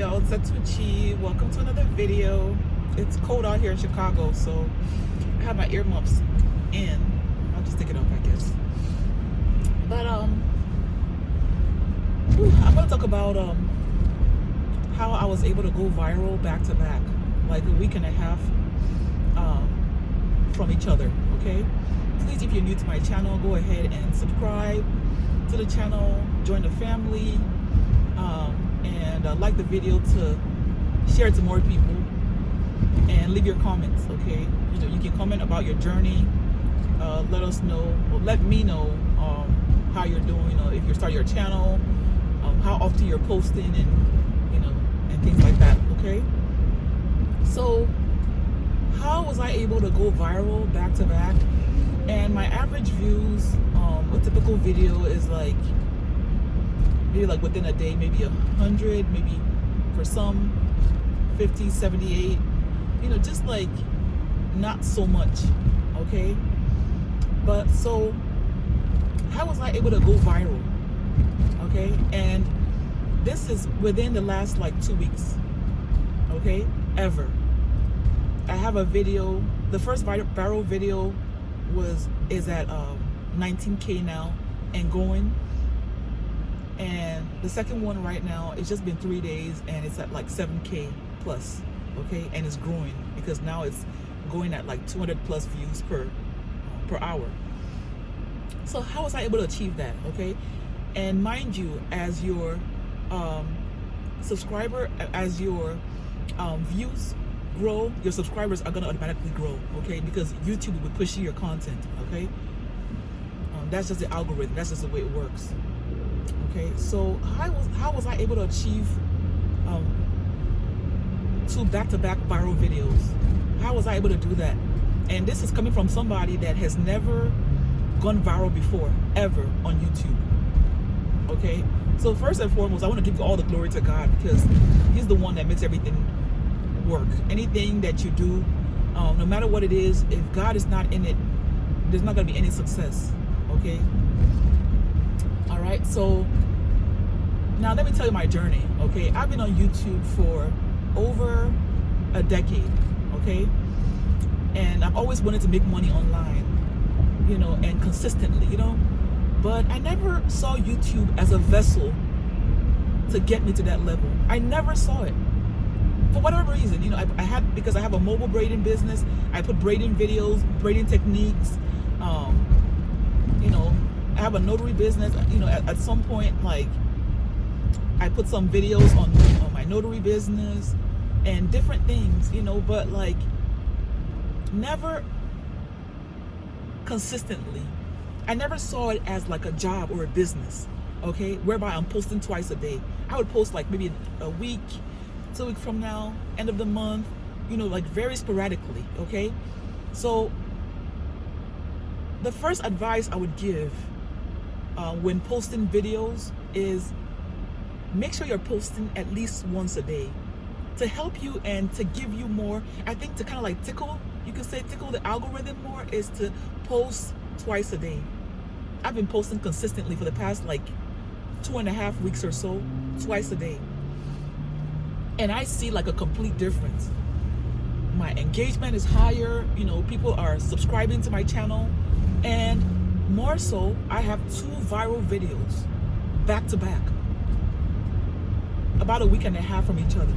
y'all, it's Satsuchi. Welcome to another video. It's cold out here in Chicago, so I have my earmuffs in. I'll just take it off, I guess. But I'm gonna talk about how I was able to go viral back to back, like a week and a half from each other. Okay, please, if you're new to my channel, go ahead and subscribe to the channel, join the family, and like the video to share it to more people, and leave your comments. Okay, you can comment about your journey. Let us know, or let me know how you're doing, or if you're starting your channel, how often you're posting, and things like that. Okay, so how was I able to go viral back to back? And my average views, a typical video is like maybe like within a day, maybe 100, maybe for some 50, 78, just like not so much. Okay, but so how was I able to go viral? Okay, and this is within the last like 2 weeks. Okay, ever. I have a video, the first viral video is at 19K now and going, and the second one right now, it's just been 3 days and it's at like 7K plus. Okay, and it's growing because now it's going at like 200 plus views per hour. So how was I able to achieve that? Okay, and mind you, as your subscriber, as your views grow, your subscribers are going to automatically grow. Okay, because YouTube will be pushing your content. Okay, that's just the algorithm, that's just the way it works. Okay, so how was I able to achieve 2 back-to-back viral videos? How was I able to do that? And this is coming from somebody that has never gone viral before, ever, on YouTube. Okay, so first and foremost, I want to give all the glory to God, because He's the one that makes everything work. Anything that you do, no matter what it is, if God is not in it, there's not going to be any success. Okay, all right, so now let me tell you my journey. Okay, I've been on YouTube for over a decade. Okay, and I've always wanted to make money online, and consistently, but I never saw YouTube as a vessel to get me to that level. I never saw it for whatever reason. Because I have a mobile braiding business. I put braiding videos, braiding techniques. I have a notary business. At some point, like, I put some videos on my notary business and different things, but like never consistently. I never saw it as like a job or a business, okay, whereby I'm posting twice a day. I would post like maybe a week, 2 weeks from now, end of the month, like very sporadically. Okay, so the first advice I would give when posting videos is make sure you're posting at least once a day, to help you and to give you more. I think to kind of like tickle the algorithm more, is to post twice a day. I've been posting consistently for the past like 2.5 weeks or so, twice a day, and I see like a complete difference. My engagement is higher, people are subscribing to my channel, and more so, I have 2 viral videos back to back, about a week and a half from each other.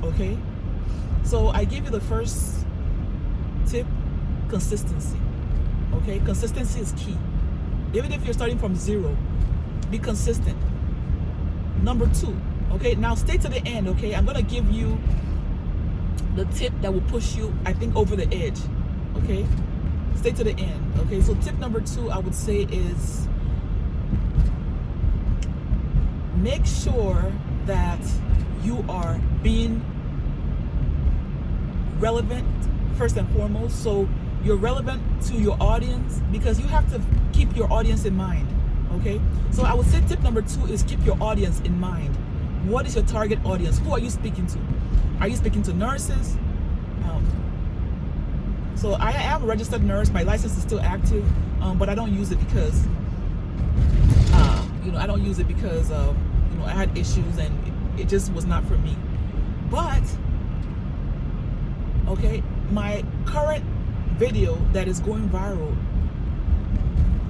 Okay, so I gave you the first tip: consistency. Okay, consistency is key. Even if you're starting from 0, be consistent. Number 2, okay, now stay to the end. Okay, I'm gonna give you the tip that will push you, I think, over the edge. Okay, stay to the end. Okay, so tip number 2, I would say, is make sure that you are being relevant first and foremost. So you're relevant to your audience, because you have to keep your audience in mind. Okay, so I would say tip number 2 is keep your audience in mind. What is your target audience? Who are you speaking to? Are you speaking to nurses? So I am a registered nurse. My license is still active, but I don't use it because I don't use it because I had issues, and It just was not for me. But okay, my current video that is going viral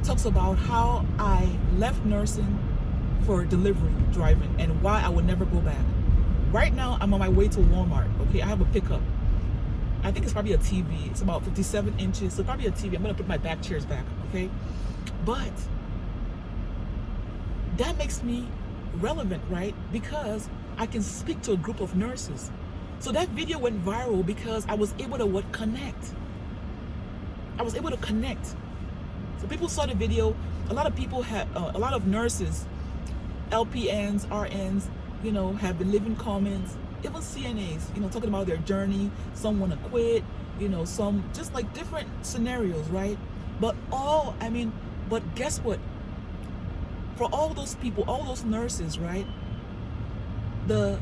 talks about how I left nursing for delivery driving and why I would never go back. Right now, I'm on my way to Walmart. Okay, I have a pickup. I think it's probably a TV. It's about 57 inches, so probably a TV. I'm gonna put my back chairs back. Okay, but that makes me relevant, right? Because I can speak to a group of nurses. So that video went viral because I was able to connect. I was able to connect. So people saw the video. A lot of people have, a lot of nurses, LPNs, RNs, you know, have been leaving comments. Even CNAs, you know, talking about their journey. Some want to quit, you know, some just like different scenarios, right? But but guess what? For all those people, all those nurses, right? The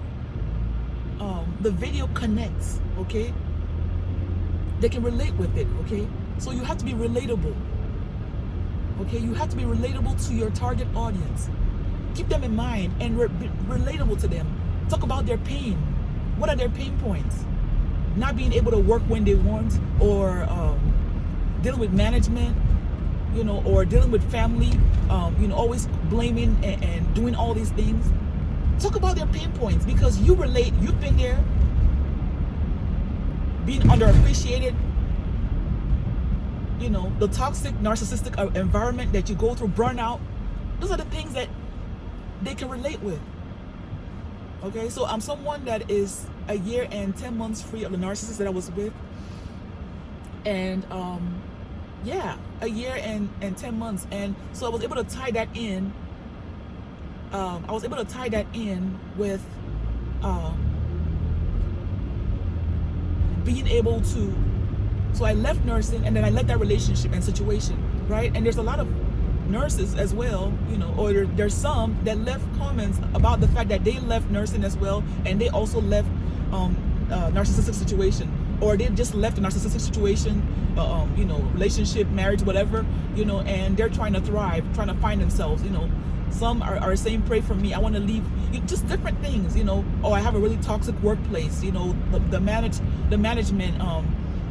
video connects, okay? They can relate with it, okay? So you have to be relatable, okay? You have to be relatable to your target audience. Keep them in mind and be relatable to them. Talk about their pain. What are their pain points? Not being able to work when they want, or dealing with management, you know, or dealing with family, you know, always blaming and doing all these things. Talk about their pain points because you relate. You've been there, being underappreciated, you know, the toxic, narcissistic environment that you go through, burnout. Those are the things that they can relate with. Okay, so I'm someone that is a year and 10 months free of the narcissist that I was with. And yeah, a year and 10 months. And so I was able to tie that in. I was able to tie that in with being able to, so I left nursing and then I left that relationship and situation, right? And there's a lot of nurses as well, you know, or there's some that left comments about the fact that they left nursing as well, and they also left narcissistic situation, or they just left a narcissistic situation, you know, relationship, marriage, whatever, you know, and they're trying to thrive, trying to find themselves, you know. Some are saying, pray for me, I want to leave, you know, just different things, you know. Oh, I have a really toxic workplace, you know, the management,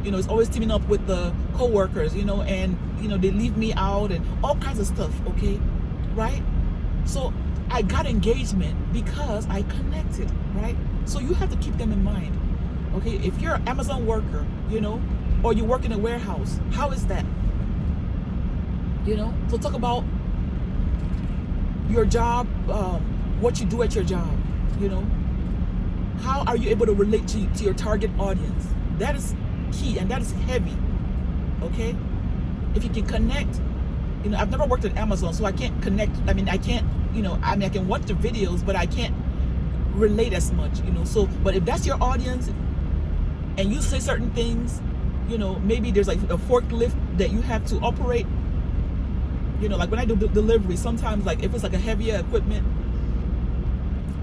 you know, it's always teaming up with the co-workers, you know, and, you know, they leave me out and all kinds of stuff, okay, right? So I got engagement because I connected, right? So you have to keep them in mind, okay? If you're an Amazon worker, you know, or you work in a warehouse, how is that? You know, so talk about your job, what you do at your job, you know. How are you able to relate to your target audience? That is key, and that is heavy, okay? If you can connect, you know, I've never worked at Amazon, so I can't connect. I mean, I can't, you know, I can watch the videos, but I can't relate as much, you know. So, but if that's your audience and you say certain things, you know, maybe there's like a forklift that you have to operate, you know, like when I do delivery, sometimes like if it's like a heavier equipment,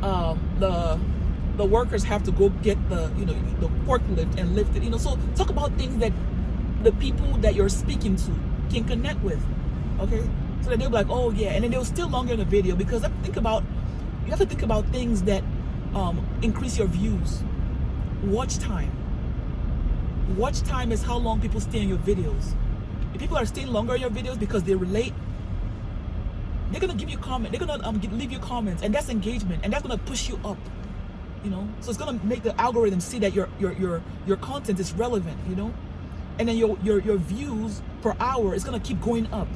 the workers have to go get the, you know, the forklift and lift it, you know. So talk about things that the people that you're speaking to can connect with, okay? So that they'll be like, oh yeah, and then they'll still longer in the video, because you have to think about things that increase your views. Watch time. Watch time is how long people stay in your videos. If people are staying longer in your videos because they relate, they're gonna give you comment. They're gonna leave you comments, and that's engagement, and that's gonna push you up. You know, so it's gonna make the algorithm see that your content is relevant. You know, and then your views per hour is gonna keep going up.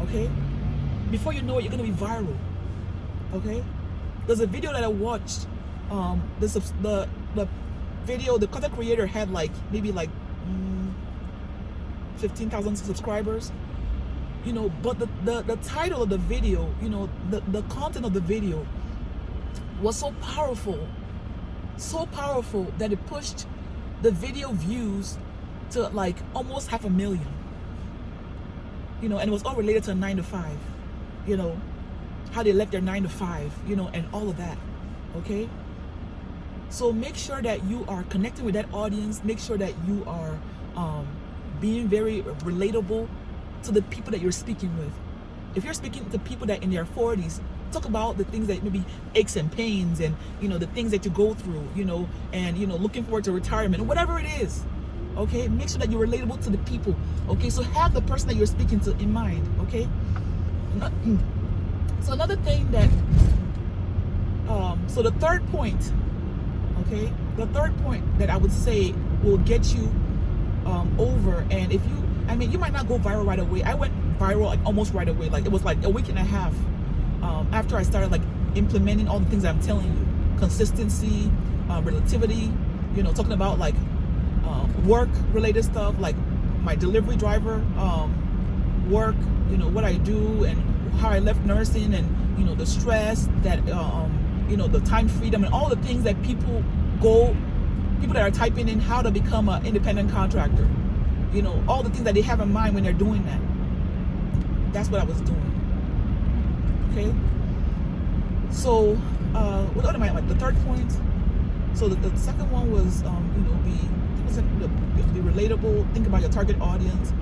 Okay, before you know it, you're gonna be viral. Okay, there's a video that I watched. The video, the content creator had like maybe like 15,000 subscribers, you know, but the title of the video, you know, the content of the video was so powerful that it pushed the video views to like almost 500,000, you know, and it was all related to a 9-to-5, you know, how they left their 9-to-5, you know, and all of that, okay? So make sure that you are connecting with that audience. Make sure that you are being very relatable to the people that you're speaking with. If you're speaking to people that in their 40s, Talk about the things that maybe aches and pains, and the things that you go through, and looking forward to retirement, whatever it is. Okay, make sure that you're relatable to the people. Okay, so have the person that you're speaking to in mind. Okay. So another thing that so the third point, okay, the third point that I would say will get you over, and if you, you might not go viral right away. I went viral like almost right away. Like it was like a week and a half after I started like implementing all the things I'm telling you: consistency, relativity, talking about like work related stuff, like my delivery driver work, what I do and how I left nursing, and the stress that the time freedom, and all the things that people that are typing in how to become an independent contractor, all the things that they have in mind when they're doing that. That's what I was doing. Okay. So what am I like? The third point. So the second one was be relatable. Think about your target audience.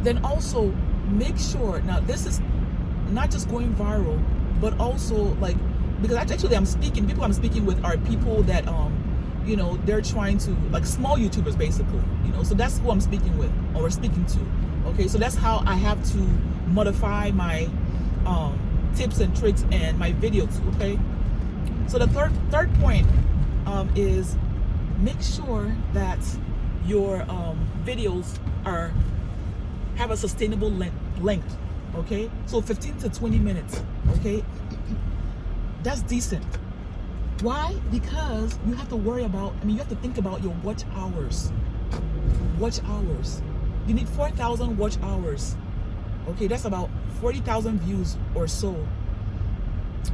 Then also make sure, now this is not just going viral, but also like, because actually people I'm speaking with are people that they're trying to, like, small YouTubers basically, so that's who I'm speaking with, or we're speaking to. Okay, so that's how I have to modify my tips and tricks and my videos. Okay, so the third point is make sure that your videos have a sustainable length. Okay, so 15 to 20 minutes. Okay, that's decent. Why? Because you have to worry about, you have to think about your watch hours. Watch hours. You need 4,000 watch hours. Okay, that's about 40,000 views or so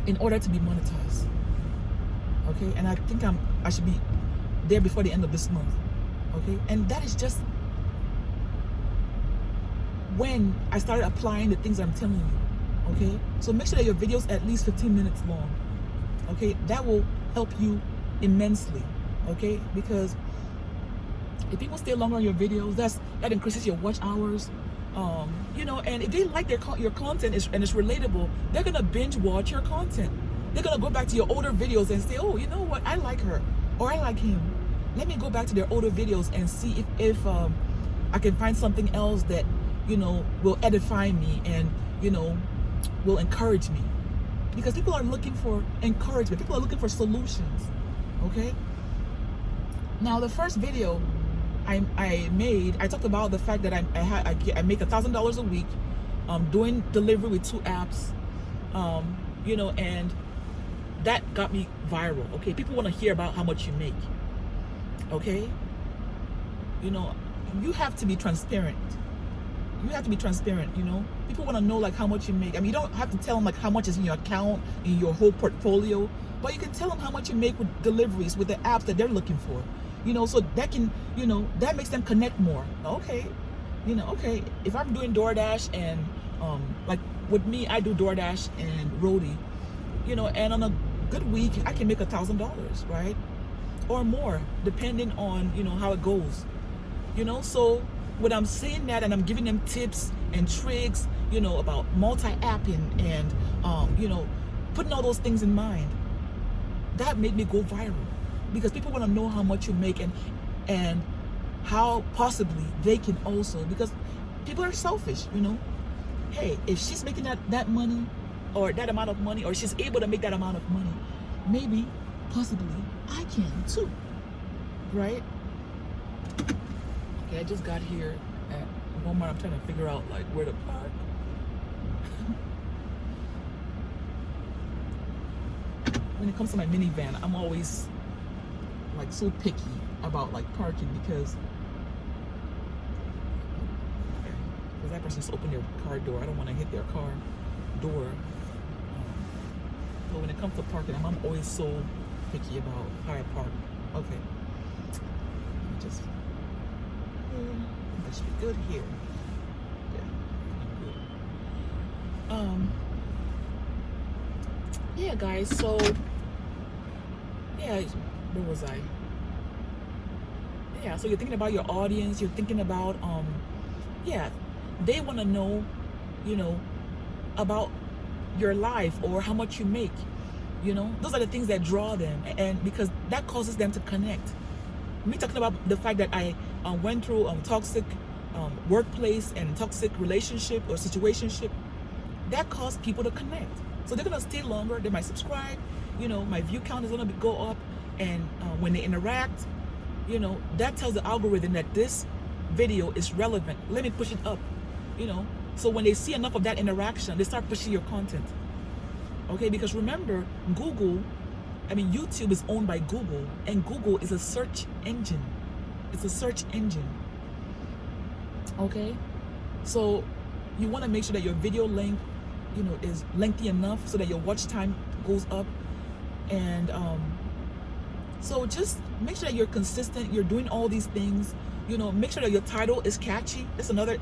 in order to be monetized. Okay, and I think I should be there before the end of this month. Okay, and that is just when I started applying the things I'm telling you. Okay, so make sure that your videos at least 15 minutes long. Okay, that will help you immensely. Okay, because if people stay longer on your videos, that increases your watch hours. And if they like your content and it's relatable, they're gonna binge watch your content. They're gonna go back to your older videos and say, oh, you know what, I like her or I like him. Let me go back to their older videos and see if I can find something else that will edify me and will encourage me. Because people are looking for encouragement. People are looking for solutions. Okay. Now the first video I made, I talked about the fact that I make $1,000 a week, doing delivery with 2 apps, and that got me viral. Okay, people want to hear about how much you make. Okay, you have to be transparent. You have to be transparent. People want to know like how much you make. You don't have to tell them like how much is in your account, in your whole portfolio, but you can tell them how much you make with deliveries with the apps that they're looking for. So that can, that makes them connect more. Okay, okay, if I'm doing DoorDash and like with me, I do DoorDash and Roadie, and on a good week I can make $1,000, right, or more, depending on how it goes. So when I'm saying that and I'm giving them tips and tricks, about multi-apping and putting all those things in mind, that made me go viral. Because people want to know how much you make and how possibly they can also, because people are selfish, Hey, if she's making that money or that amount of money, or she's able to make that amount of money, maybe, possibly, I can too, right? Okay, I just got here at Walmart. I'm trying to figure out like where to park. When it comes to my minivan, I'm always like so picky about like parking because that person's opened their car door. I don't want to hit their car door. But when it comes to parking, I'm always so picky about how I park. Okay, just that should be good here. Yeah, good. Yeah, guys. So yeah. Where was I? Yeah, so you're thinking about your audience, you're thinking about they want to know, about your life or how much you make. You know, those are the things that draw them, and because that causes them to connect. Me talking about the fact that I went through toxic workplace and toxic relationship or situationship, that caused people to connect. So they're gonna stay longer. They might subscribe. You know, my view count is gonna go up, and when they interact, you know, that tells the algorithm that this video is relevant. Let me push it up. You know, so when they see enough of that interaction, they start pushing your content. Okay, because remember, YouTube is owned by Google, and Google is a search engine. It's a search engine. Okay, so you want to make sure that your video length, you know, is lengthy enough so that your watch time goes up, and so just make sure that you're consistent. You're doing all these things. You know, make sure that your title is catchy. That's another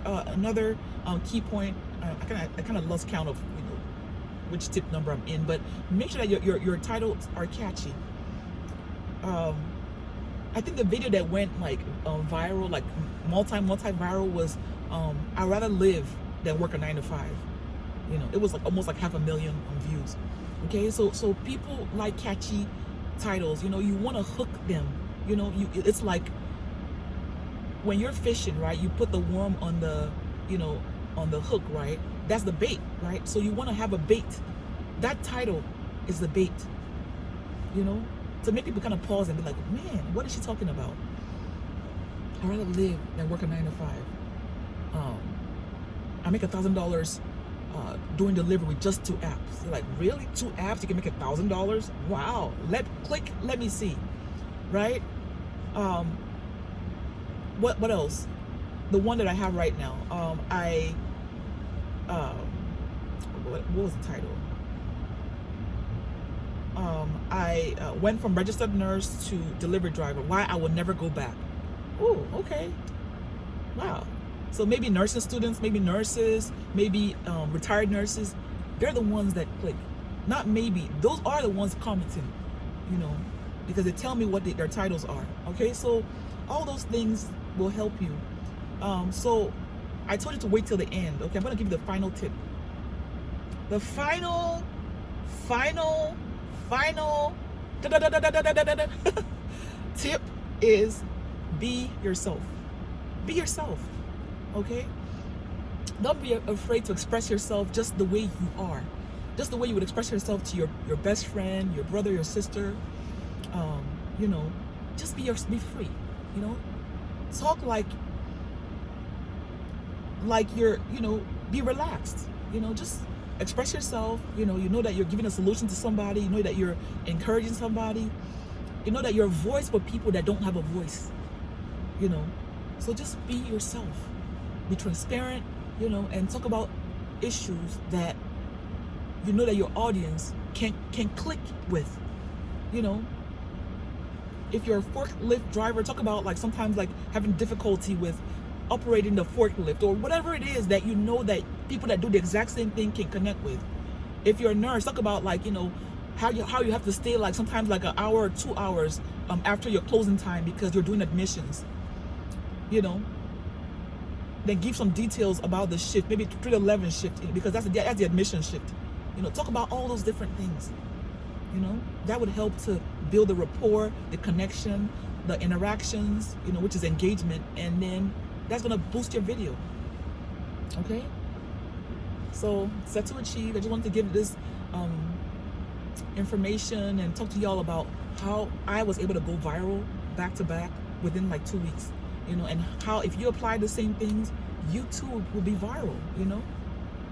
key point. I kind of lost count of which tip number I'm in, but make sure that your titles are catchy. I think the video that went like viral, like multi-viral was I'd rather live than work a 9 to 5. You know, it was like almost like 500,000 views. Okay, so people like catchy titles. You know, you want to hook them. You know, it's like when you're fishing, right? You put the worm on the, you know, on the hook, right? That's the bait, right? So you want to have a bait. That title is the bait, you know, to make people kind of pause and be like, man, what is she talking about? I'd rather live than work a 9 to 5. I make $1,000 doing delivery with just 2 apps. You're like, really? 2 apps? You can make $1,000? Wow. Let me see, right? What else? The one that I have right now, what was the title? I went from registered nurse to delivery driver. Why I will never go back. Oh, okay. Wow. So maybe nursing students, maybe nurses, maybe retired nurses, they're the ones that click. Not maybe. Those are the ones commenting, you know, because they tell me what their titles are. Okay, so all those things will help you. So I told you to wait till the end. Okay, I'm gonna give you the final tip. The final tip is be yourself. Be yourself. Okay? Don't be afraid to express yourself just the way you are. Just the way you would express yourself to your best friend, your brother, your sister. You know, just be free. You know, talk like you're, you know, be relaxed. You know, just express yourself. You know that you're giving a solution to somebody. You know that you're encouraging somebody. You know that you're a voice for people that don't have a voice. You know, so just be yourself. Be transparent. You know, and talk about issues that you know that your audience can click with. You know, if you're a forklift driver, talk about like sometimes like having difficulty with operating the forklift or whatever it is that you know that people that do the exact same thing can connect with. If you're a nurse, talk about like, you know, how you have to stay like sometimes like an hour or 2 hours after your closing time because you're doing admissions. You know, then give some details about the shift, maybe 3 to 11 shift, because that's the admission shift. You know, talk about all those different things. You know, that would help to build the rapport, the connection, the interactions, you know, which is engagement, and then that's gonna boost your video. Okay? So, set to achieve. I just wanted to give this information and talk to y'all about how I was able to go viral back to back within like 2 weeks. You know, and how if you apply the same things, you too will be viral. You know,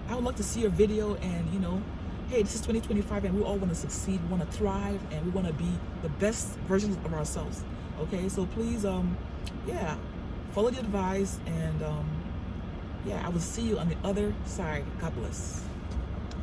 I would love to see your video, and you know, hey, this is 2025 and we all want to succeed, we want to thrive, and we want to be the best versions of ourselves. Okay, so please yeah, follow the advice, and yeah, I will see you on the other side. God bless.